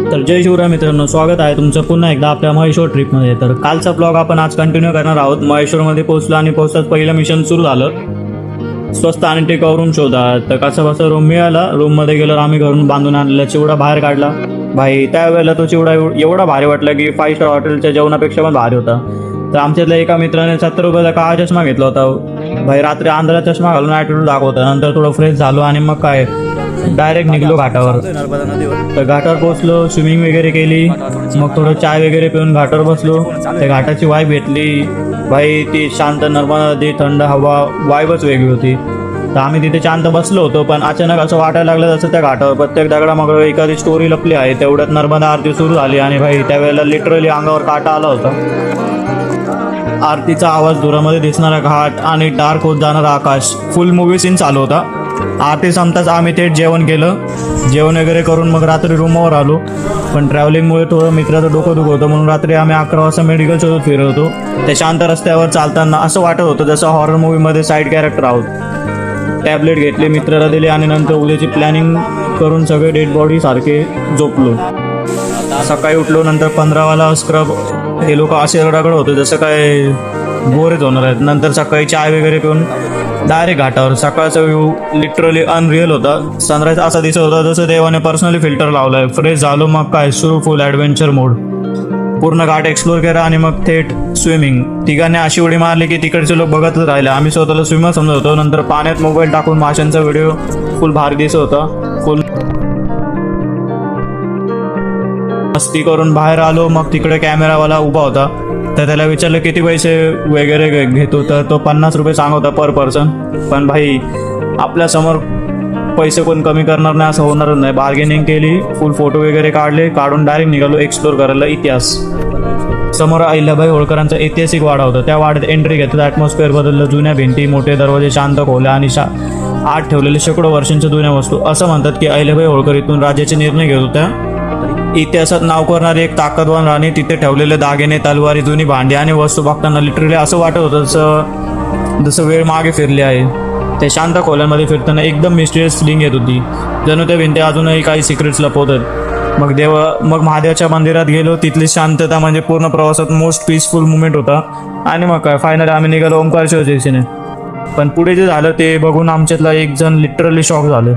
तर जय शिवराय मित्रांनो, स्वागत आहे तुमचं पुन्हा एकदा आपल्या महेश्वर ट्रिपमध्ये. तर कालचा ब्लॉग आपण आज कंटिन्यू करणार आहोत. महेश्वरमध्ये पोहोचलो आणि पोहोचताच पहिलं मिशन सुरू झालं, स्वस्त आणि टिकाऊ रूम शोधा. तर कसं बसं रूम मिळाला. रूममध्ये गेलो, आम्ही घरून बांधून आणलेला चिवडा बाहेर काढला. भाई त्यावेळेला तो चिवडा एवढा भारी वाटला की 5 स्टार हॉटेलच्या जेवणापेक्षा पण भारी होता. तर आमच्यातल्या एका मित्राने 70 रुपयाचा काळा चष्मा घेतला होता. भाई रात्री आंधळा चष्मा घालून ॲटिट्यूड दाखवता. नंतर थोडं फ्रेश झालो आणि मग काय डायरेक्ट निघलो घाटावर. तर घाटावर पोहोचलो, स्विमिंग वगैरे केली, मग थोडं चाय वगैरे पिऊन घाटावर बसलो. त्या घाटाची वाईब भेटली. भाई ती शांत नर्मदा नदी, थंड हवा, वाईबच वेगळी होती. तर आम्ही तिथे शांत बसलो होतो, पण अचानक असं वाटायला लागलं जसं त्या घाटावर प्रत्येक दगडामागं एखादी स्टोरी लपली आहे. तेवढ्यात नर्मदा आरती सुरू झाली आणि भाई त्यावेळेला लिटरली अंगावर काटा आला होता. आरतीचा आवाज, दुरामध्ये दिसणारा घाट आणि डार्क होत जाणारा आकाश, फुल मूवी सीन चालू होता. आरती संपताच आम्ही थेट जेवण केलं. जेवण वगैरे करून मग रात्री रूमवर आलो. पण ट्रॅव्हलिंगमुळे थोडं मित्राचं डोकं दुखत होतं, म्हणून रात्री आम्ही 11 वाजता मेडिकल शोधत फिरत होतो. त्या शांत रस्त्यावर चालताना असं वाटत होतं जसं हॉरर मूवीमध्ये साईड कॅरेक्टर आहोत. टॅबलेट घेतले, मित्राला दिले आणि नंतर उद्याची प्लॅनिंग करून सगळे डेड बॉडी सारखे झोपलो. सकाळी उठलो, नंतर 15वाला स्क्रब. हे लोक असे रगड होते जसं काय बोरेच होणार आहेत. नंतर सकाळी चाय वगैरे पिऊन डायरेक्ट घाटावर. सकाळचा व्ह्यू लिटरली अनरिअल होता. सनराईज असा दिसत होता जसं देवाने पर्सनली फिल्टर लावलाय. फ्रेश झालो, मग काय सुरू फुल ॲडव्हेंचर मोड. पूर्ण घाट एक्सप्लोर केला आणि मग थेट स्विमिंग. तिघांनी अशी उडी मारली की तिकडचे लोक बघतच राहिले. आम्ही स्वतःला स्विमर समजत होतो. नंतर पाण्यात मोबाईल टाकून माशांचा व्हिडिओ फुल भारी दिसत होता. फुल मस्ती करून बाहेर आलो. मग तिकडे कॅमेरावाला उभा होता. तर त्याला विचारलं किती पैसे वगैरे घेतो. तर तो 50 रुपये सांगत होता पर पर्सन. पण भाई आपल्यासमोर पैसे कोण कमी करणार नाही असं होणारच नाही. बार्गेनिंग केली, फुल फोटो वगैरे काढले, काढून डायरेक्ट निघालो एक्सप्लोर करायला इतिहास. समोर अहिल्याबाई होळकरांचा ऐतिहासिक वाडा होता. त्या वाड्यात एंट्री घेतलं, ॲटमॉस्फिअर बदललं. जुन्या भिंती, मोठे दरवाजे, शांत खोल्या आणि आत ठेवलेले शेकडो वर्षांच्या जुन्या वस्तू. असं म्हणतात की अहिल्याबाई होळकर इथून राज्याचे निर्णय घेत होत्या. इतिहासात नाव करणारी एक ताकदवान राणी. तिथे ठेवलेले दागिने, तलवारी, जुनी भांडी आणि वस्तू बघताना लिटरली असं वाटत होतं जसं वेळ मागे फिरली आहे. त्या शांत खोल्यांमध्ये फिरताना एकदम मिस्टिरियस फिलिंग येत होती, जणू त्या भिंती अजूनही काही सिक्रेट्स लपवतात. मग महादेवाच्या मंदिरात गेलो. तिथली शांतता म्हणजे पूर्ण प्रवासात मोस्ट पीसफुल मुमेंट होता. आणि मग काय फायनली आम्ही निघालो ओंकारेश्वर दिशेने. पण पुढे जे झालं ते बघून आमच्यातला एक जण लिटरली शॉक झालं.